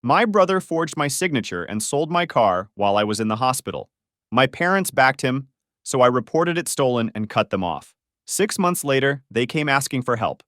My brother forged my signature and sold my car while I was in the hospital. My parents backed him, so I reported it stolen and cut them off. 6 months later, they came asking for help.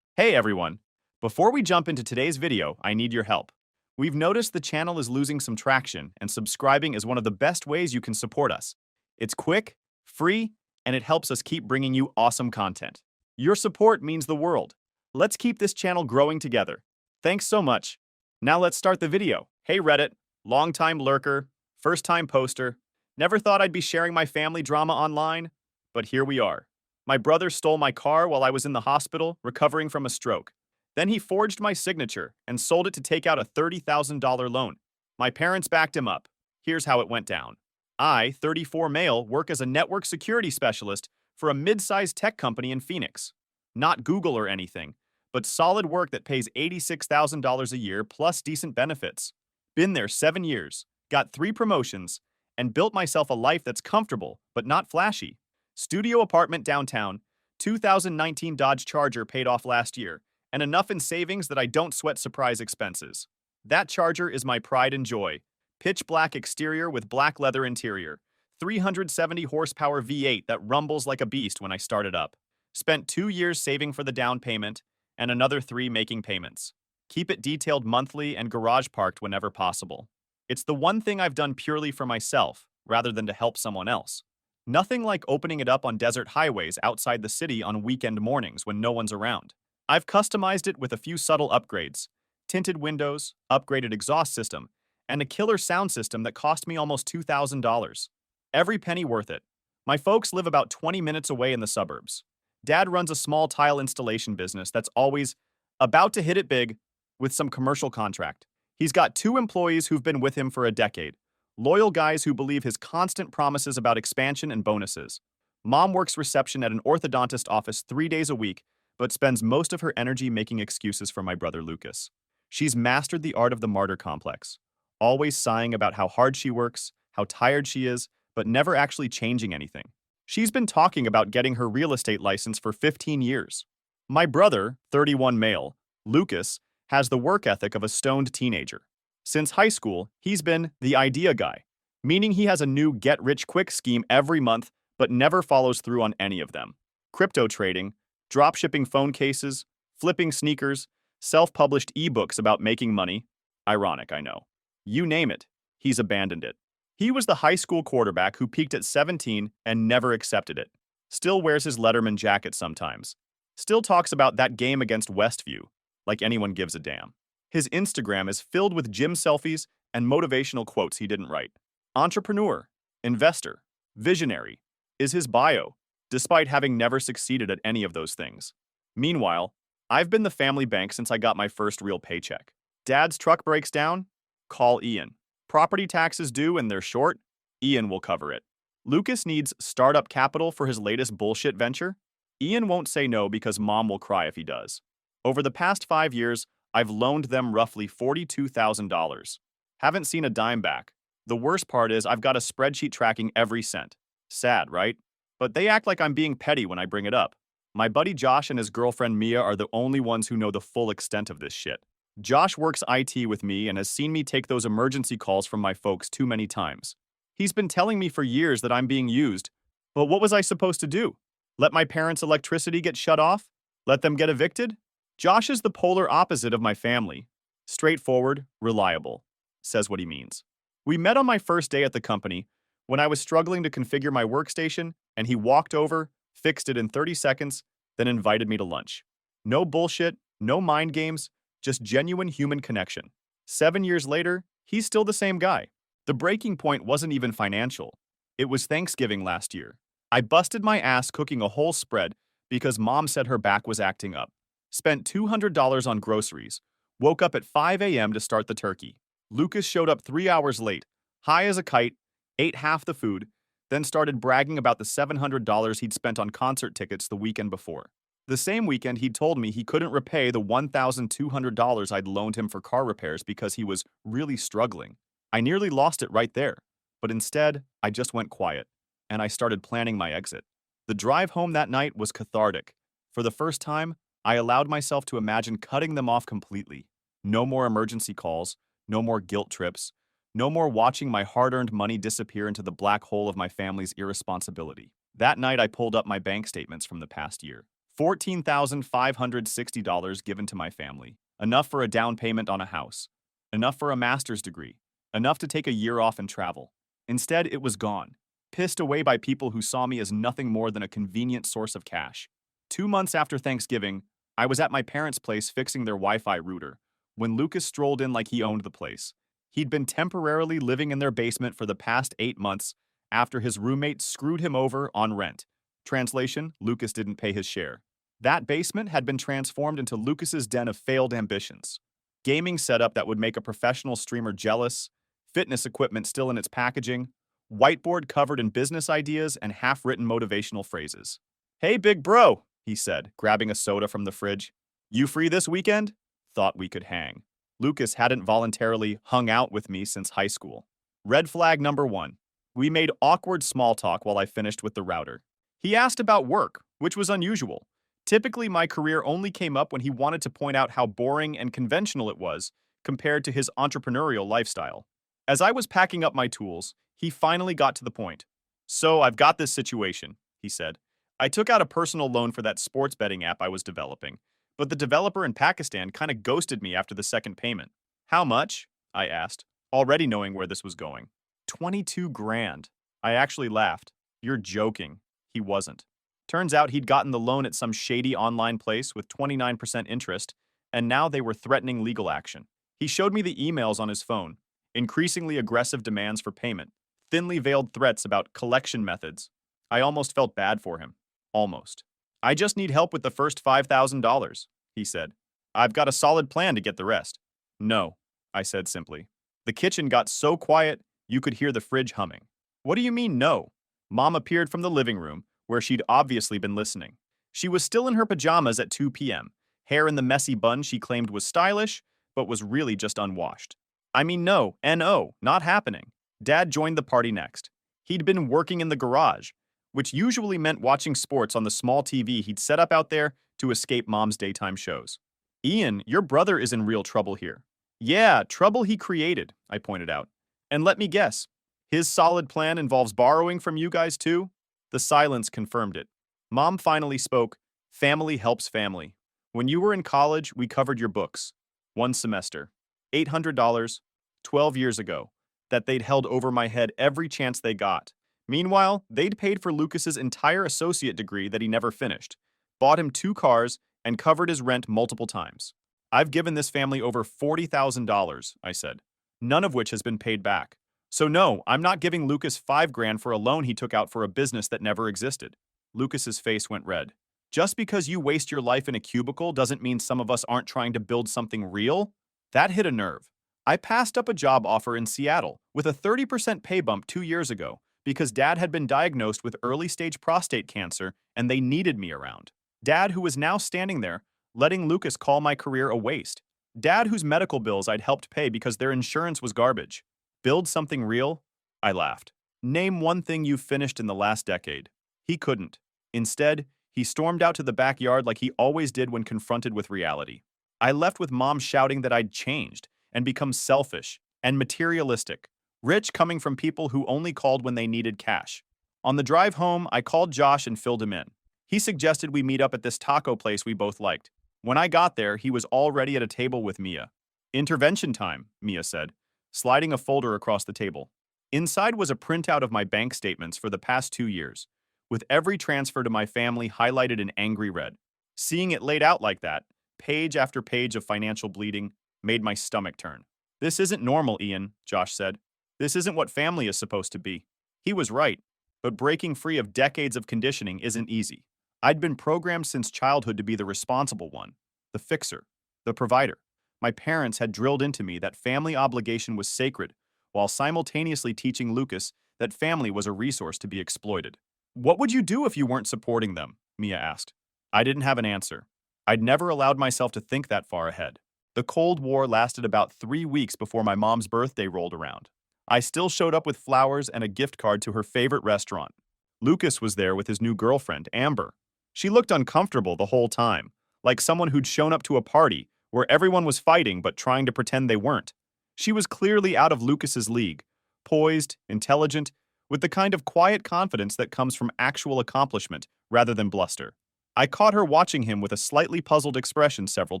Hey everyone! Before we jump into today's video, I need your help. We've noticed the channel is losing some traction, and subscribing is one of the best ways you can support us. It's quick, free, and it helps us keep bringing you awesome content. Your support means the world. Let's keep this channel growing together. Thanks so much. Now let's start the video. Hey Reddit, long-time lurker, first-time poster. Never thought I'd be sharing my family drama online, but here we are. My brother stole my car while I was in the hospital, recovering from a stroke. Then he forged my signature and sold it to take out a $30,000 loan. My parents backed him up. Here's how it went down. I, 34 male, work as a network security specialist for a mid-sized tech company in Phoenix. Not Google or anything, but solid work that pays $86,000 a year plus decent benefits. Been there 7 years, got 3 promotions, and built myself a life that's comfortable but not flashy. Studio apartment downtown, 2019 Dodge Charger paid off last year, and enough in savings that I don't sweat surprise expenses. That Charger is my pride and joy. Pitch black exterior with black leather interior. 370 horsepower V8 that rumbles like a beast when I start it up. Spent 2 years saving for the down payment, and another 3 making payments. Keep it detailed monthly and garage parked whenever possible. It's the one thing I've done purely for myself, rather than to help someone else. Nothing like opening it up on desert highways outside the city on weekend mornings when no one's around. I've customized it with a few subtle upgrades, tinted windows, upgraded exhaust system, and a killer sound system that cost me almost $2,000. Every penny worth it. My folks live about 20 minutes away in the suburbs. Dad runs a small tile installation business that's always about to hit it big with some commercial contract. He's got 2 employees who've been with him for a decade. Loyal guys who believe his constant promises about expansion and bonuses. Mom works reception at an orthodontist office 3 days a week, but spends most of her energy making excuses for my brother Lucas. She's mastered the art of the martyr complex, always sighing about how hard she works, how tired she is, but never actually changing anything. She's been talking about getting her real estate license for 15 years. My brother, 31 male, Lucas, has the work ethic of a stoned teenager. Since high school, he's been the idea guy, meaning he has a new get-rich-quick scheme every month but never follows through on any of them. Crypto trading, drop-shipping phone cases, flipping sneakers, self-published ebooks about making money. Ironic, I know. You name it, he's abandoned it. He was the high school quarterback who peaked at 17 and never accepted it. Still wears his Letterman jacket sometimes. Still talks about that game against Westview, like anyone gives a damn. His Instagram is filled with gym selfies and motivational quotes he didn't write. Entrepreneur, investor, visionary is his bio, despite having never succeeded at any of those things. Meanwhile, I've been the family bank since I got my first real paycheck. Dad's truck breaks down? Call Ian. Property taxes due and they're short? Ian will cover it. Lucas needs startup capital for his latest bullshit venture? Ian won't say no because mom will cry if he does. Over the past 5 years, I've loaned them roughly $42,000. Haven't seen a dime back. The worst part is I've got a spreadsheet tracking every cent. Sad, right? But they act like I'm being petty when I bring it up. My buddy Josh and his girlfriend Mia are the only ones who know the full extent of this shit. Josh works IT with me and has seen me take those emergency calls from my folks too many times. He's been telling me for years that I'm being used, but what was I supposed to do? Let my parents' electricity get shut off? Let them get evicted? Josh is the polar opposite of my family. Straightforward, reliable. Says what he means. We met on my first day at the company when I was struggling to configure my workstation, and he walked over, fixed it in 30 seconds, then invited me to lunch. No bullshit, no mind games, just genuine human connection. 7 years later, he's still the same guy. The breaking point wasn't even financial. It was Thanksgiving last year. I busted my ass cooking a whole spread because mom said her back was acting up. Spent $200 on groceries. Woke up at 5 a.m. to start the turkey. Lucas showed up 3 hours late, high as a kite, ate half the food, then started bragging about the $700 he'd spent on concert tickets the weekend before. The same weekend, he told me he couldn't repay the $1,200 I'd loaned him for car repairs because he was really struggling. I nearly lost it right there, but instead, I just went quiet, and I started planning my exit. The drive home that night was cathartic. For the first time, I allowed myself to imagine cutting them off completely. No more emergency calls, No more guilt trips. No more watching my hard-earned money disappear into the black hole of my family's irresponsibility. That night, I pulled up my bank statements from the past year. $14,560 given to my family. Enough for a down payment on a house. Enough for a master's degree. Enough to take a year off and travel. Instead, it was gone. Pissed away by people who saw me as nothing more than a convenient source of cash. 2 months after Thanksgiving, I was at my parents' place fixing their Wi-Fi router when Lucas strolled in like he owned the place. He'd been temporarily living in their basement for the past 8 months after his roommate screwed him over on rent. Translation, Lucas didn't pay his share. That basement had been transformed into Lucas's den of failed ambitions. Gaming setup that would make a professional streamer jealous, fitness equipment still in its packaging, whiteboard covered in business ideas and half-written motivational phrases. "Hey, big bro," he said, grabbing a soda from the fridge. "You free this weekend?" Thought we could hang. Lucas hadn't voluntarily hung out with me since high school. Red flag number 1. We made awkward small talk while I finished with the router. He asked about work, which was unusual. Typically, my career only came up when he wanted to point out how boring and conventional it was compared to his entrepreneurial lifestyle. As I was packing up my tools, he finally got to the point. "So, I've got this situation," he said. "I took out a personal loan for that sports betting app I was developing, but the developer in Pakistan kind of ghosted me after the second payment." "How much?" I asked, already knowing where this was going. 22 grand. I actually laughed. "You're joking." He wasn't. Turns out he'd gotten the loan at some shady online place with 29% interest, and now they were threatening legal action. He showed me the emails on his phone, increasingly aggressive demands for payment, thinly veiled threats about collection methods. I almost felt bad for him. Almost. "I just need help with the first $5,000, he said. "I've got a solid plan to get the rest." "No," I said simply. The kitchen got so quiet, you could hear the fridge humming. "What do you mean, no?" Mom appeared from the living room, where she'd obviously been listening. She was still in her pajamas at 2 p.m., hair in the messy bun she claimed was stylish, but was really just unwashed. "I mean, no, N-O, not happening." Dad joined the party next. He'd been working in the garage, which usually meant watching sports on the small TV he'd set up out there to escape Mom's daytime shows. "Ian, your brother is in real trouble here." "Yeah, trouble he created," I pointed out. "And let me guess, his solid plan involves borrowing from you guys too?" The silence confirmed it. Mom finally spoke. "Family helps family. When you were in college, we covered your books. One semester. $800, 12 years ago, that they'd held over my head every chance they got. Meanwhile, they'd paid for Lucas's entire associate degree that he never finished, bought him 2 cars, and covered his rent multiple times. I've given this family over $40,000, I said, none of which has been paid back. So no, I'm not giving Lucas 5 grand for a loan he took out for a business that never existed." Lucas's face went red. "Just because you waste your life in a cubicle doesn't mean some of us aren't trying to build something real?" That hit a nerve. I passed up a job offer in Seattle with a 30% pay bump 2 years ago because Dad had been diagnosed with early-stage prostate cancer and they needed me around. Dad, who was now standing there, letting Lucas call my career a waste. Dad, whose medical bills I'd helped pay because their insurance was garbage. Build something real? I laughed. Name one thing you've finished in the last decade. He couldn't. Instead, he stormed out to the backyard like he always did when confronted with reality. I left with Mom shouting that I'd changed and become selfish and materialistic, rich coming from people who only called when they needed cash. On the drive home, I called Josh and filled him in. He suggested we meet up at this taco place we both liked. When I got there, he was already at a table with Mia. "Intervention time," Mia said, sliding a folder across the table. Inside was a printout of my bank statements for the past 2 years, with every transfer to my family highlighted in angry red. Seeing it laid out like that, page after page of financial bleeding, made my stomach turn. "This isn't normal, Ian," Josh said. "This isn't what family is supposed to be." He was right, but breaking free of decades of conditioning isn't easy. I'd been programmed since childhood to be the responsible one, the fixer, the provider. My parents had drilled into me that family obligation was sacred, while simultaneously teaching Lucas that family was a resource to be exploited. "What would you do if you weren't supporting them?" Mia asked. I didn't have an answer. I'd never allowed myself to think that far ahead. The Cold War lasted about 3 weeks before my mom's birthday rolled around. I still showed up with flowers and a gift card to her favorite restaurant. Lucas was there with his new girlfriend, Amber. She looked uncomfortable the whole time, like someone who'd shown up to a party where everyone was fighting but trying to pretend they weren't. She was clearly out of Lucas's league, poised, intelligent, with the kind of quiet confidence that comes from actual accomplishment rather than bluster. I caught her watching him with a slightly puzzled expression several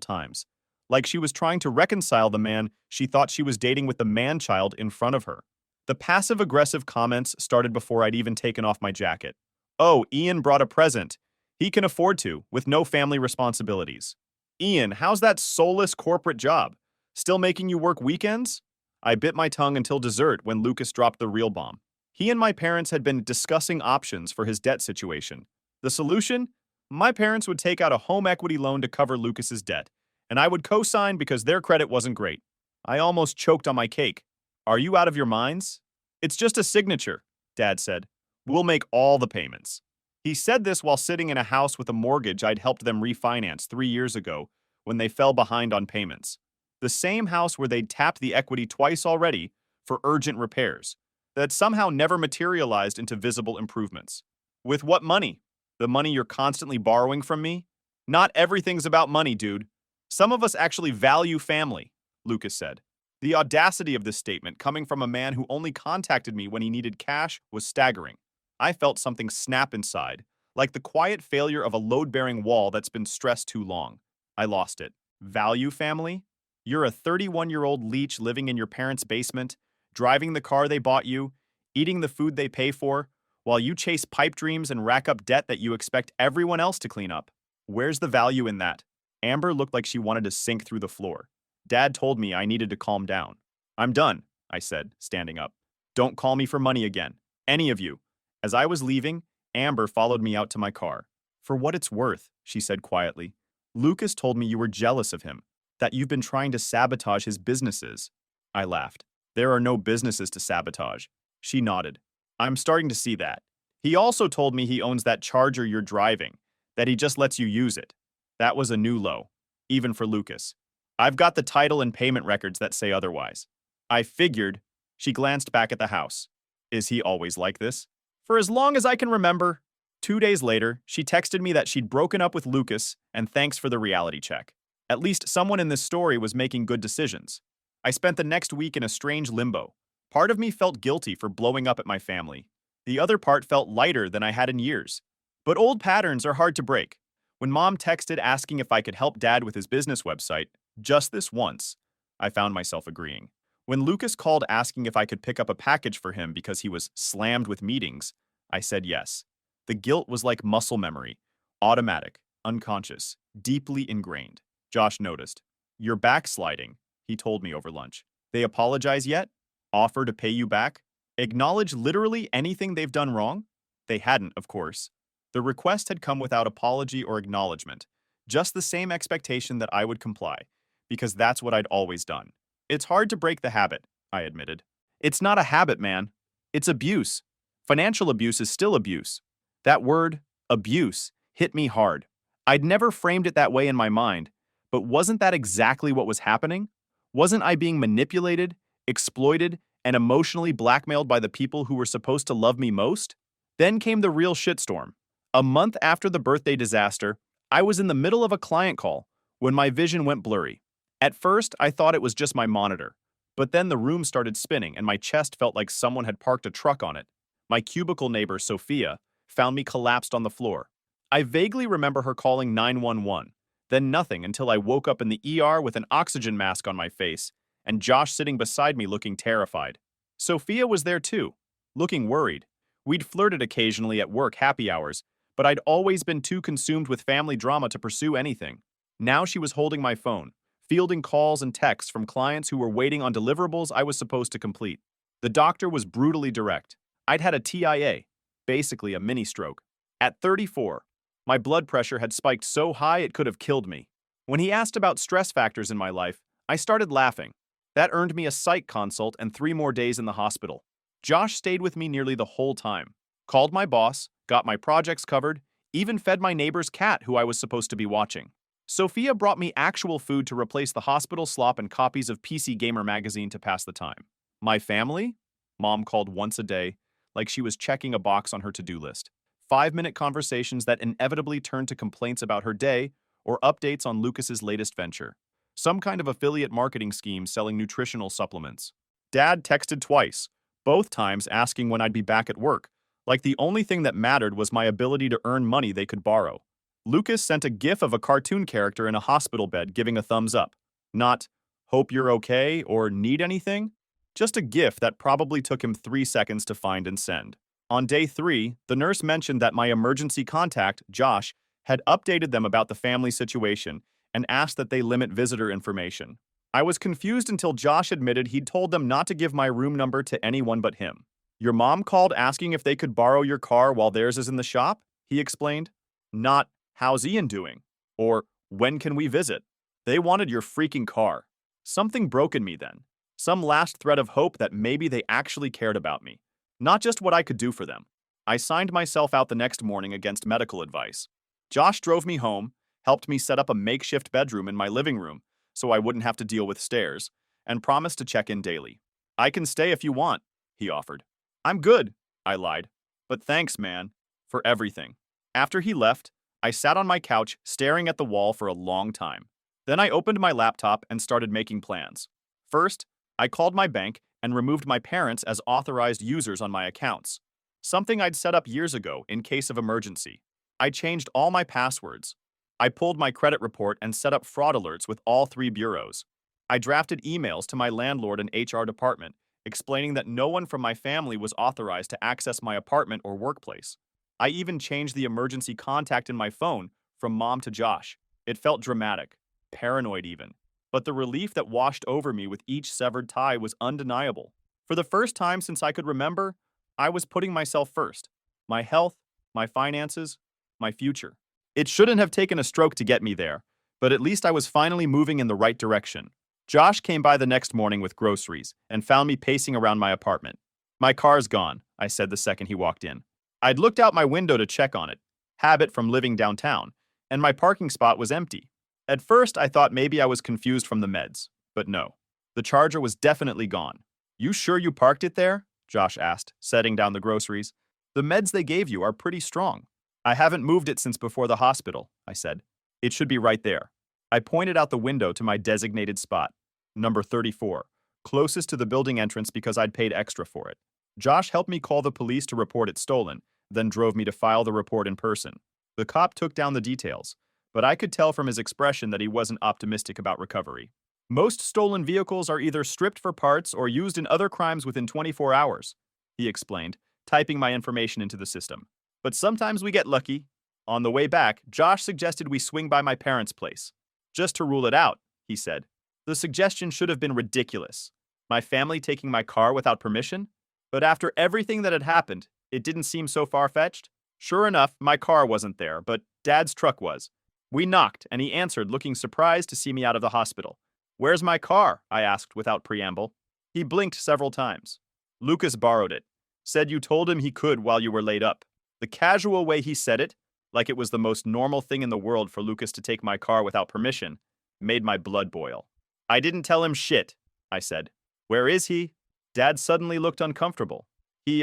times, like she was trying to reconcile the man she thought she was dating with the man-child in front of her. The passive-aggressive comments started before I'd even taken off my jacket. "Oh, Ian brought a present. He can afford to, with no family responsibilities." "Ian, how's that soulless corporate job? Still making you work weekends?" I bit my tongue until dessert when Lucas dropped the real bomb. He and my parents had been discussing options for his debt situation. The solution? My parents would take out a home equity loan to cover Lucas's debt, and I would co-sign because their credit wasn't great. I almost choked on my cake. "Are you out of your minds?" "It's just a signature," Dad said. "We'll make all the payments." He said this while sitting in a house with a mortgage I'd helped them refinance 3 years ago when they fell behind on payments. The same house where they'd tapped the equity twice already for urgent repairs that somehow never materialized into visible improvements. With what money? The money you're constantly borrowing from me? "Not everything's about money, dude. Some of us actually value family," Lucas said. The audacity of this statement, coming from a man who only contacted me when he needed cash, was staggering. I felt something snap inside, like the quiet failure of a load-bearing wall that's been stressed too long. I lost it. Value family? You're a 31-year-old leech living in your parents' basement, driving the car they bought you, eating the food they pay for, while you chase pipe dreams and rack up debt that you expect everyone else to clean up. Where's the value in that? Amber looked like she wanted to sink through the floor. Dad told me I needed to calm down. "I'm done," I said, standing up. "Don't call me for money again. Any of you." As I was leaving, Amber followed me out to my car. "For what it's worth," she said quietly, "Lucas told me you were jealous of him, that you've been trying to sabotage his businesses." I laughed. "There are no businesses to sabotage." She nodded. "I'm starting to see that. He also told me he owns that Charger you're driving, that he just lets you use it." That was a new low, even for Lucas. "I've got the title and payment records that say otherwise." I figured. She glanced back at the house. "Is he always like this?" "For as long as I can remember." 2 days later, she texted me that she'd broken up with Lucas and thanks for the reality check. At least someone in this story was making good decisions. I spent the next week in a strange limbo. Part of me felt guilty for blowing up at my family. The other part felt lighter than I had in years. But old patterns are hard to break. When Mom texted asking if I could help Dad with his business website, just this once, I found myself agreeing. When Lucas called asking if I could pick up a package for him because he was slammed with meetings, I said yes. The guilt was like muscle memory, automatic, unconscious, deeply ingrained. Josh noticed. "You're backsliding," he told me over lunch. "They apologize yet? Offer to pay you back? Acknowledge literally anything they've done wrong?" They hadn't, of course. The request had come without apology or acknowledgement, just the same expectation that I would comply, because that's what I'd always done. "It's hard to break the habit," I admitted. "It's not a habit, man. It's abuse. Financial abuse is still abuse." That word, abuse, hit me hard. I'd never framed it that way in my mind, but wasn't that exactly what was happening? Wasn't I being manipulated, exploited, and emotionally blackmailed by the people who were supposed to love me most? Then came the real shitstorm. A month after the birthday disaster, I was in the middle of a client call when my vision went blurry. At first, I thought it was just my monitor, but then the room started spinning and my chest felt like someone had parked a truck on it. My cubicle neighbor, Sophia, found me collapsed on the floor. I vaguely remember her calling 911, then nothing until I woke up in the ER with an oxygen mask on my face and Josh sitting beside me looking terrified. Sophia was there too, looking worried. We'd flirted occasionally at work happy hours, but I'd always been too consumed with family drama to pursue anything. Now she was holding my phone, fielding calls and texts from clients who were waiting on deliverables I was supposed to complete. The doctor was brutally direct. I'd had a TIA, basically a mini stroke. At 34, my blood pressure had spiked so high it could have killed me. When he asked about stress factors in my life, I started laughing. That earned me a psych consult and 3 more days in the hospital. Josh stayed with me nearly the whole time. Called my boss, got my projects covered, even fed my neighbor's cat who I was supposed to be watching. Sophia brought me actual food to replace the hospital slop and copies of PC Gamer magazine to pass the time. My family? Mom called once a day, like she was checking a box on her to-do list. 5-minute conversations that inevitably turned to complaints about her day or updates on Lucas's latest venture. Some kind of affiliate marketing scheme selling nutritional supplements. Dad texted twice, both times asking when I'd be back at work, like the only thing that mattered was my ability to earn money they could borrow. Lucas sent a gif of a cartoon character in a hospital bed giving a thumbs up. Not, hope you're okay or need anything? Just a gif that probably took him 3 seconds to find and send. On day 3, the nurse mentioned that my emergency contact, Josh, had updated them about the family situation and asked that they limit visitor information. I was confused until Josh admitted he'd told them not to give my room number to anyone but him. Your mom called asking if they could borrow your car while theirs is in the shop? He explained. Not, how's Ian doing? Or, when can we visit? They wanted your freaking car. Something broke in me then. Some last thread of hope that maybe they actually cared about me. Not just what I could do for them. I signed myself out the next morning against medical advice. Josh drove me home, helped me set up a makeshift bedroom in my living room so I wouldn't have to deal with stairs, and promised to check in daily. I can stay if you want, he offered. I'm good, I lied. But thanks, man, for everything. After he left, I sat on my couch staring at the wall for a long time. Then I opened my laptop and started making plans. First, I called my bank and removed my parents as authorized users on my accounts, something I'd set up years ago in case of emergency. I changed all my passwords. I pulled my credit report and set up fraud alerts with all 3 bureaus. I drafted emails to my landlord and HR department, explaining that no one from my family was authorized to access my apartment or workplace. I even changed the emergency contact in my phone from Mom to Josh. It felt dramatic, paranoid even. But the relief that washed over me with each severed tie was undeniable. For the first time since I could remember, I was putting myself first. My health, my finances, my future. It shouldn't have taken a stroke to get me there, but at least I was finally moving in the right direction. Josh came by the next morning with groceries and found me pacing around my apartment. My car's gone, I said the second he walked in. I'd looked out my window to check on it, habit from living downtown, and my parking spot was empty. At first, I thought maybe I was confused from the meds, but no. The charger was definitely gone. You sure you parked it there? Josh asked, setting down the groceries. The meds they gave you are pretty strong. I haven't moved it since before the hospital, I said. It should be right there. I pointed out the window to my designated spot, number 34, closest to the building entrance because I'd paid extra for it. Josh helped me call the police to report it stolen, then drove me to file the report in person. The cop took down the details, but I could tell from his expression that he wasn't optimistic about recovery. Most stolen vehicles are either stripped for parts or used in other crimes within 24 hours, he explained, typing my information into the system. But sometimes we get lucky. On the way back, Josh suggested we swing by my parents' place. Just to rule it out, he said. The suggestion should have been ridiculous. My family taking my car without permission? But after everything that had happened, it didn't seem so far-fetched. Sure enough, my car wasn't there, but Dad's truck was. We knocked, and he answered, looking surprised to see me out of the hospital. Where's my car? I asked without preamble. He blinked several times. Lucas borrowed it. Said you told him he could while you were laid up. The casual way he said it, like it was the most normal thing in the world for Lucas to take my car without permission, made my blood boil. I didn't tell him shit, I said. Where is he? Dad suddenly looked uncomfortable. He,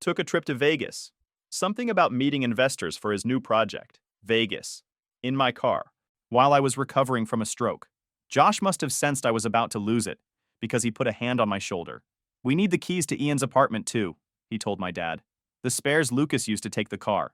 took a trip to Vegas. Something about meeting investors for his new project, Vegas, in my car, while I was recovering from a stroke. Josh must have sensed I was about to lose it, because he put a hand on my shoulder. We need the keys to Ian's apartment too, he told my dad. The spares Lucas used to take the car.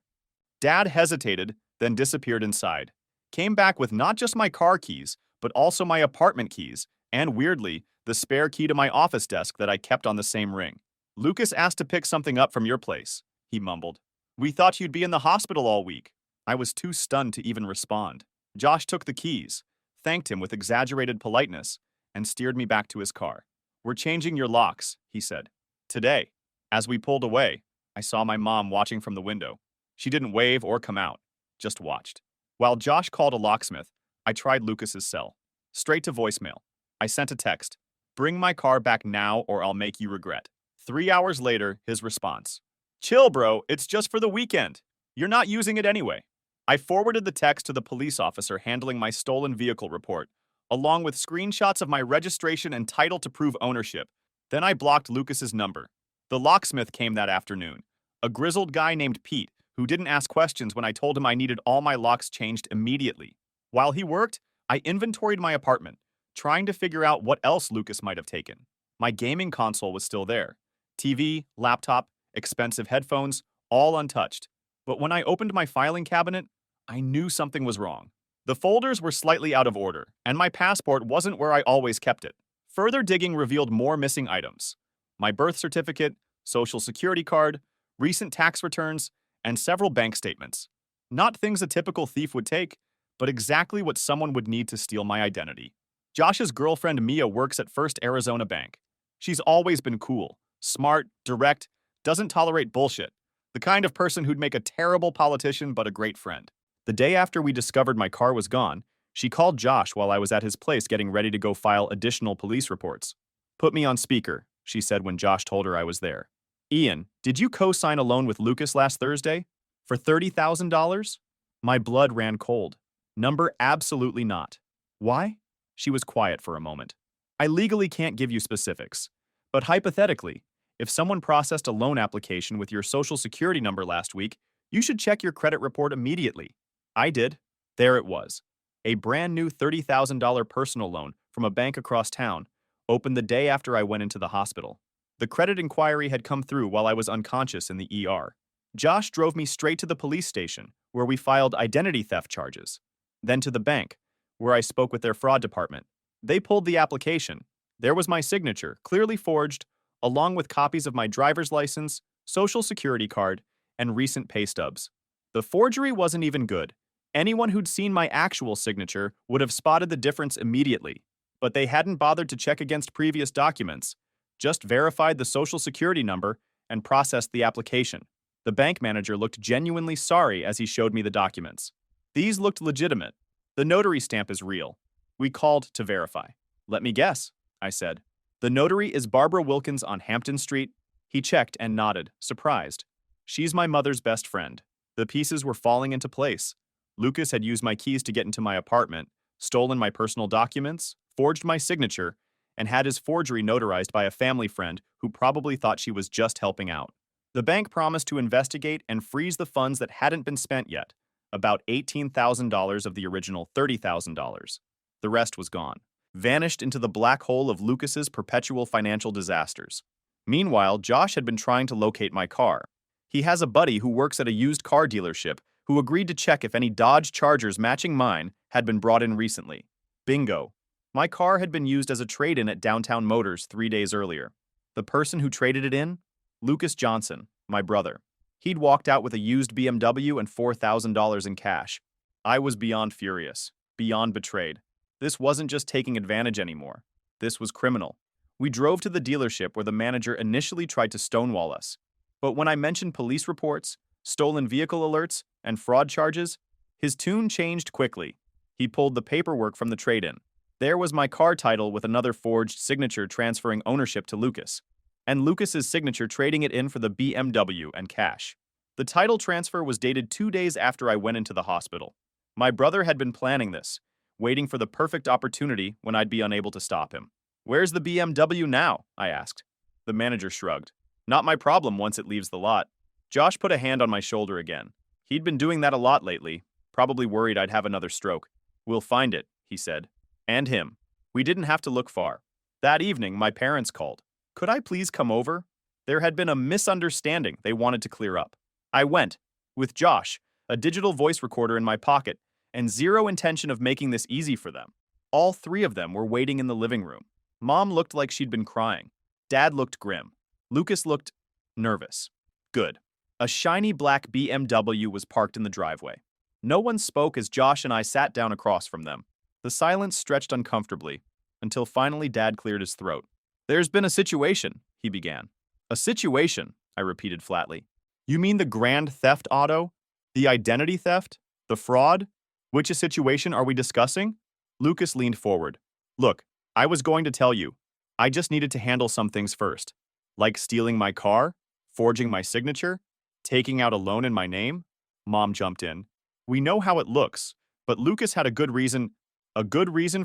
Dad hesitated, then disappeared inside. Came back with not just my car keys, but also my apartment keys, and weirdly, the spare key to my office desk that I kept on the same ring. Lucas asked to pick something up from your place, he mumbled. We thought you'd be in the hospital all week. I was too stunned to even respond. Josh took the keys, thanked him with exaggerated politeness, and steered me back to his car. We're changing your locks, he said. Today. As we pulled away, I saw my mom watching from the window. She didn't wave or come out, just watched. While Josh called a locksmith, I tried Lucas's cell. Straight to voicemail. I sent a text. Bring my car back now or I'll make you regret. 3 hours later, his response. Chill, bro, it's just for the weekend. You're not using it anyway. I forwarded the text to the police officer handling my stolen vehicle report, along with screenshots of my registration and title to prove ownership. Then I blocked Lucas's number. The locksmith came that afternoon, a grizzled guy named Pete, who didn't ask questions when I told him I needed all my locks changed immediately. While he worked, I inventoried my apartment, trying to figure out what else Lucas might have taken. My gaming console was still there. TV, laptop, expensive headphones, all untouched. But when I opened my filing cabinet, I knew something was wrong. The folders were slightly out of order, and my passport wasn't where I always kept it. Further digging revealed more missing items: my birth certificate, social security card, recent tax returns, and several bank statements. Not things a typical thief would take, but exactly what someone would need to steal my identity. Josh's girlfriend Mia works at First Arizona Bank. She's always been cool, smart, direct, doesn't tolerate bullshit. The kind of person who'd make a terrible politician but a great friend. The day after we discovered my car was gone, she called Josh while I was at his place getting ready to go file additional police reports. "Put me on speaker," she said when Josh told her I was there. "Ian, did you co-sign a loan with Lucas last Thursday? For $30,000? My blood ran cold. Number absolutely not. Why? She was quiet for a moment. I legally can't give you specifics, but hypothetically, if someone processed a loan application with your social security number last week, you should check your credit report immediately. I did. There it was. A brand new $30,000 personal loan from a bank across town, opened the day after I went into the hospital. The credit inquiry had come through while I was unconscious in the ER. Josh drove me straight to the police station, where we filed identity theft charges. Then to the bank, where I spoke with their fraud department. They pulled the application. There was my signature, clearly forged, along with copies of my driver's license, social security card, and recent pay stubs. The forgery wasn't even good. Anyone who'd seen my actual signature would have spotted the difference immediately, but they hadn't bothered to check against previous documents, just verified the social security number and processed the application. The bank manager looked genuinely sorry as he showed me the documents. These looked legitimate. The notary stamp is real. We called to verify. "Let me guess," I said. "The notary is Barbara Wilkins on Hampton Street?" He checked and nodded, surprised. "She's my mother's best friend." The pieces were falling into place. Lucas had used my keys to get into my apartment, stolen my personal documents, forged my signature, and had his forgery notarized by a family friend who probably thought she was just helping out. The bank promised to investigate and freeze the funds that hadn't been spent yet, about $18,000 of the original $30,000. The rest was gone, vanished into the black hole of Lucas's perpetual financial disasters. Meanwhile, Josh had been trying to locate my car. He has a buddy who works at a used car dealership who agreed to check if any Dodge Chargers matching mine had been brought in recently. Bingo. My car had been used as a trade-in at Downtown Motors 3 days earlier. The person who traded it in? Lucas Johnson, my brother. He'd walked out with a used BMW and $4,000 in cash. I was beyond furious, beyond betrayed. This wasn't just taking advantage anymore. This was criminal. We drove to the dealership where the manager initially tried to stonewall us. But when I mentioned police reports, stolen vehicle alerts, and fraud charges, his tune changed quickly. He pulled the paperwork from the trade-in. There was my car title with another forged signature transferring ownership to Lucas, and Lucas's signature trading it in for the BMW and cash. The title transfer was dated 2 days after I went into the hospital. My brother had been planning this, waiting for the perfect opportunity when I'd be unable to stop him. "Where's the BMW now?" I asked. The manager shrugged. "Not my problem once it leaves the lot." Josh put a hand on my shoulder again. He'd been doing that a lot lately, probably worried I'd have another stroke. "We'll find it," he said. And him. We didn't have to look far. That evening, my parents called. Could I please come over? There had been a misunderstanding they wanted to clear up. I went, with Josh, a digital voice recorder in my pocket, and zero intention of making this easy for them. All 3 of them were waiting in the living room. Mom looked like she'd been crying. Dad looked grim. Lucas looked nervous. Good. A shiny black BMW was parked in the driveway. No one spoke as Josh and I sat down across from them. The silence stretched uncomfortably, until finally Dad cleared his throat. "There's been a situation," he began. "A situation," I repeated flatly. "You mean the grand theft auto? The identity theft? The fraud? Which situation are we discussing?" Lucas leaned forward. "Look, I was going to tell you. I just needed to handle some things first. Like stealing my car, forging my signature, taking out a loan in my name." Mom jumped in. "We know how it looks, but Lucas had a good reason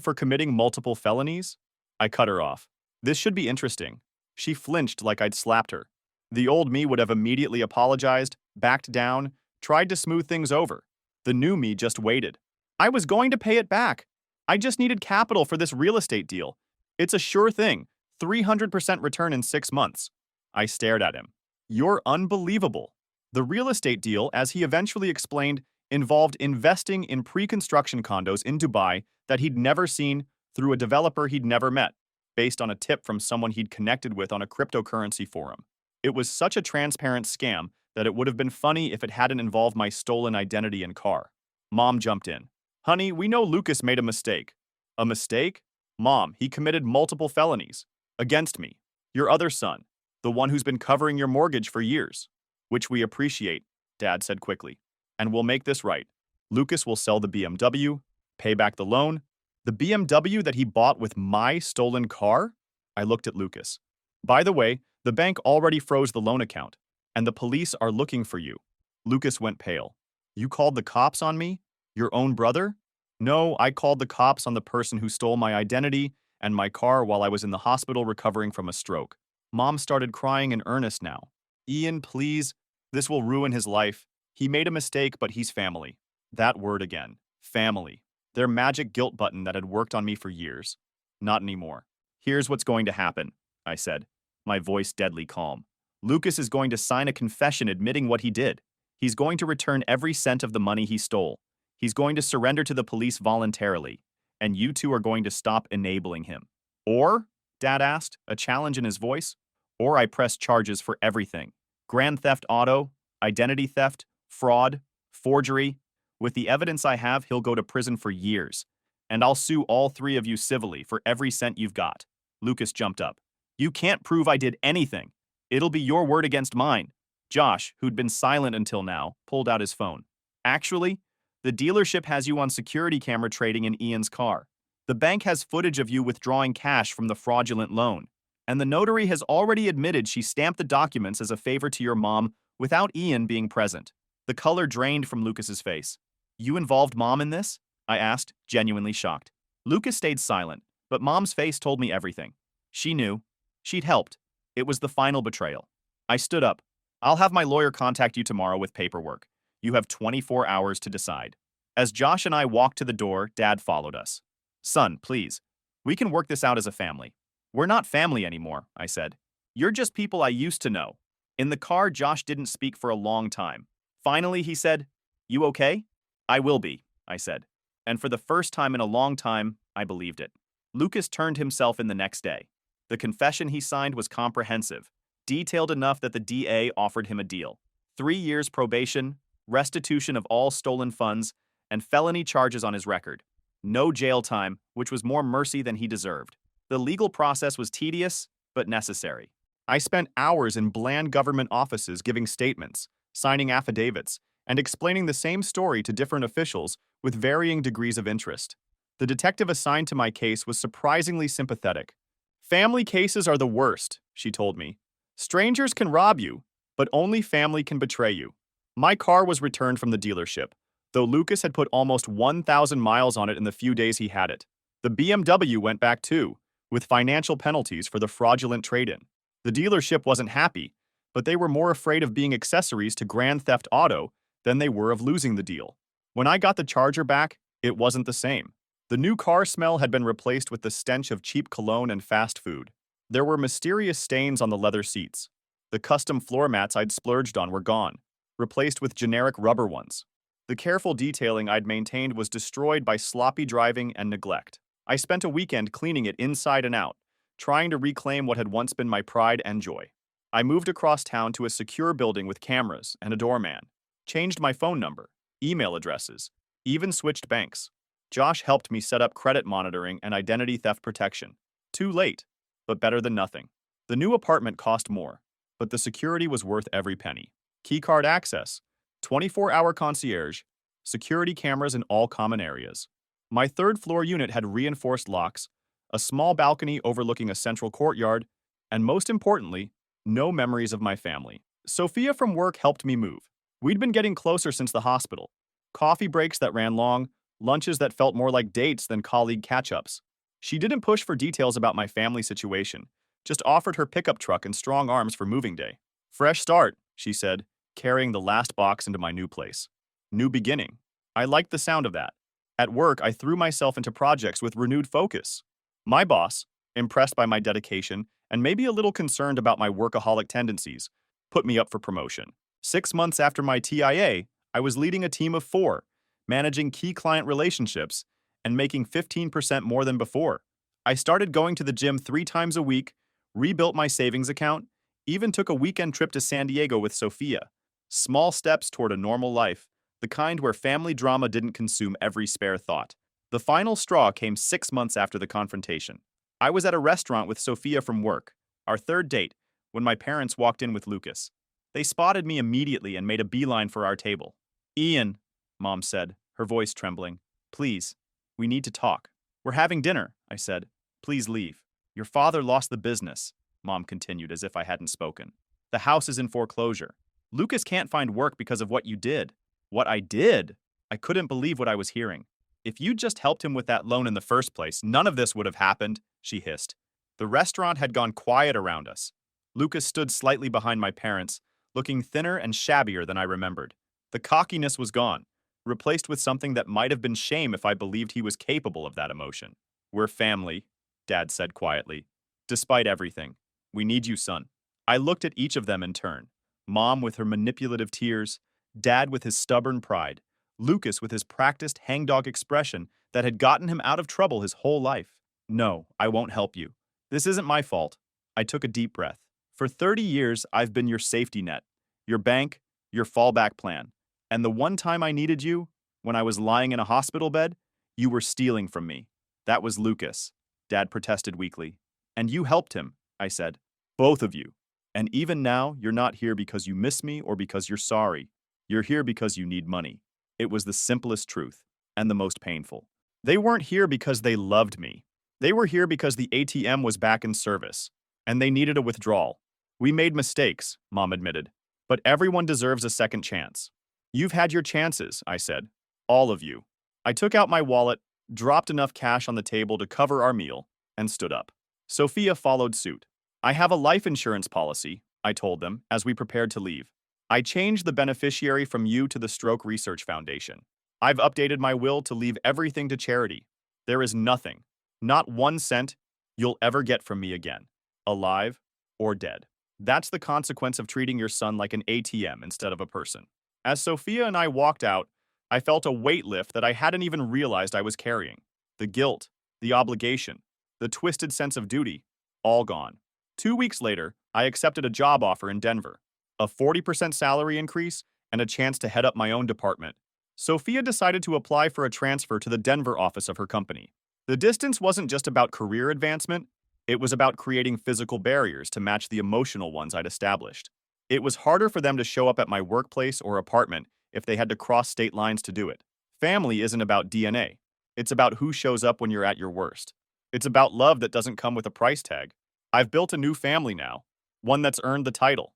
for committing multiple felonies?" I cut her off. "This should be interesting." She flinched like I'd slapped her. The old me would have immediately apologized, backed down, tried to smooth things over. The new me just waited. "I was going to pay it back." I just needed capital for this real estate deal. It's a sure thing, 300% return in 6 months. I stared at him. You're unbelievable. The real estate deal, as he eventually explained, involved investing in pre-construction condos in Dubai that he'd never seen through a developer he'd never met, based on a tip from someone he'd connected with on a cryptocurrency forum. It was such a transparent scam that it would have been funny if it hadn't involved my stolen identity and car. Mom jumped in. Honey, we know Lucas made a mistake. A mistake? Mom, he committed multiple felonies. Against me. Your other son. The one who's been covering your mortgage for years. Which we appreciate, Dad said quickly. And we'll make this right. Lucas will sell the BMW, pay back the loan. The BMW that he bought with my stolen car? I looked at Lucas. By the way, the bank already froze the loan account, and the police are looking for you. Lucas went pale. You called the cops on me? Your own brother? No, I called the cops on the person who stole my identity and my car while I was in the hospital recovering from a stroke. Mom started crying in earnest now. Ian, please. This will ruin his life. He made a mistake, but he's family. That word again. Family. Their magic guilt button that had worked on me for years. Not anymore. Here's what's going to happen, I said, my voice deadly calm. Lucas is going to sign a confession admitting what he did. He's going to return every cent of the money he stole. He's going to surrender to the police voluntarily, and you two are going to stop enabling him. Or, Dad asked, a challenge in his voice, or I press charges for everything. Grand theft auto, identity theft, fraud, forgery. With the evidence I have, he'll go to prison for years. And I'll sue all three of you civilly for every cent you've got. Lucas jumped up. You can't prove I did anything. It'll be your word against mine. Josh, who'd been silent until now, pulled out his phone. Actually, the dealership has you on security camera trading in Ian's car. The bank has footage of you withdrawing cash from the fraudulent loan. And the notary has already admitted she stamped the documents as a favor to your mom without Ian being present. The color drained from Lucas's face. You involved Mom in this? I asked, genuinely shocked. Lucas stayed silent, but Mom's face told me everything. She knew. She'd helped. It was the final betrayal. I stood up. I'll have my lawyer contact you tomorrow with paperwork. You have 24 hours to decide. As Josh and I walked to the door, Dad followed us. Son, please. We can work this out as a family. We're not family anymore, I said. You're just people I used to know. In the car, Josh didn't speak for a long time. Finally, he said, You okay? I will be, I said. And for the first time in a long time, I believed it. Lucas turned himself in the next day. The confession he signed was comprehensive, detailed enough that the DA offered him a deal. 3 years probation, restitution of all stolen funds, and felony charges on his record. No jail time, which was more mercy than he deserved. The legal process was tedious, but necessary. I spent hours in bland government offices giving statements, signing affidavits, and explaining the same story to different officials with varying degrees of interest. The detective assigned to my case was surprisingly sympathetic. Family cases are the worst, she told me. Strangers can rob you, but only family can betray you. My car was returned from the dealership, though Lucas had put almost 1,000 miles on it in the few days he had it. The BMW went back too, with financial penalties for the fraudulent trade-in. The dealership wasn't happy, but they were more afraid of being accessories to Grand Theft Auto than they were of losing the deal. When I got the Charger back, it wasn't the same. The new car smell had been replaced with the stench of cheap cologne and fast food. There were mysterious stains on the leather seats. The custom floor mats I'd splurged on were gone, replaced with generic rubber ones. The careful detailing I'd maintained was destroyed by sloppy driving and neglect. I spent a weekend cleaning it inside and out, trying to reclaim what had once been my pride and joy. I moved across town to a secure building with cameras and a doorman, changed my phone number, email addresses, even switched banks. Josh helped me set up credit monitoring and identity theft protection. Too late, but better than nothing. The new apartment cost more, but the security was worth every penny. Keycard access, 24-hour concierge, security cameras in all common areas. My third-floor unit had reinforced locks, a small balcony overlooking a central courtyard, and most importantly, no memories of my family. Sophia from work helped me move. We'd been getting closer since the hospital. Coffee breaks that ran long, lunches that felt more like dates than colleague catch-ups. She didn't push for details about my family situation, just offered her pickup truck and strong arms for moving day. Fresh start, she said, carrying the last box into my new place. New beginning. I liked the sound of that. At work, I threw myself into projects with renewed focus. My boss, impressed by my dedication and maybe a little concerned about my workaholic tendencies, put me up for promotion. 6 months after my TIA, I was leading a team of 4, managing key client relationships, and making 15% more than before. I started going to the gym 3 times a week, rebuilt my savings account, even took a weekend trip to San Diego with Sophia. Small steps toward a normal life, the kind where family drama didn't consume every spare thought. The final straw came 6 months after the confrontation. I was at a restaurant with Sophia from work, our third date, when my parents walked in with Lucas. They spotted me immediately and made a beeline for our table. "Ian," Mom said, her voice trembling, "please, we need to talk." "We're having dinner," I said. "Please leave." "Your father lost the business," Mom continued as if I hadn't spoken. "The house is in foreclosure. Lucas can't find work because of what you did." What I did? I couldn't believe what I was hearing. "If you'd just helped him with that loan in the first place, none of this would have happened," she hissed. The restaurant had gone quiet around us. Lucas stood slightly behind my parents, looking thinner and shabbier than I remembered. The cockiness was gone, replaced with something that might have been shame if I believed he was capable of that emotion. "We're family," Dad said quietly. "Despite everything, we need you, son." I looked at each of them in turn. Mom with her manipulative tears, Dad with his stubborn pride, Lucas with his practiced hangdog expression that had gotten him out of trouble his whole life. "No, I won't help you. This isn't my fault." I took a deep breath. "For 30 years, I've been your safety net, your bank, your fallback plan. And the one time I needed you, when I was lying in a hospital bed, you were stealing from me." "That was Lucas," Dad protested weakly. "And you helped him," I said. "Both of you. And even now, you're not here because you miss me or because you're sorry. You're here because you need money." It was the simplest truth, and the most painful. They weren't here because they loved me. They were here because the ATM was back in service, and they needed a withdrawal. "We made mistakes," Mom admitted, "but everyone deserves a second chance." "You've had your chances," I said. "All of you." I took out my wallet, dropped enough cash on the table to cover our meal, and stood up. Sophia followed suit. "I have a life insurance policy," I told them as we prepared to leave. "I changed the beneficiary from you to the Stroke Research Foundation. I've updated my will to leave everything to charity. There is nothing, not 1 cent, you'll ever get from me again, alive or dead. That's the consequence of treating your son like an ATM instead of a person." As Sophia and I walked out, I felt a weight lift that I hadn't even realized I was carrying. The guilt, the obligation, the twisted sense of duty, all gone. 2 weeks later, I accepted a job offer in Denver, a 40% salary increase, and a chance to head up my own department. Sophia decided to apply for a transfer to the Denver office of her company. The distance wasn't just about career advancement, it was about creating physical barriers to match the emotional ones I'd established. It was harder for them to show up at my workplace or apartment if they had to cross state lines to do it. Family isn't about DNA. It's about who shows up when you're at your worst. It's about love that doesn't come with a price tag. I've built a new family now, one that's earned the title.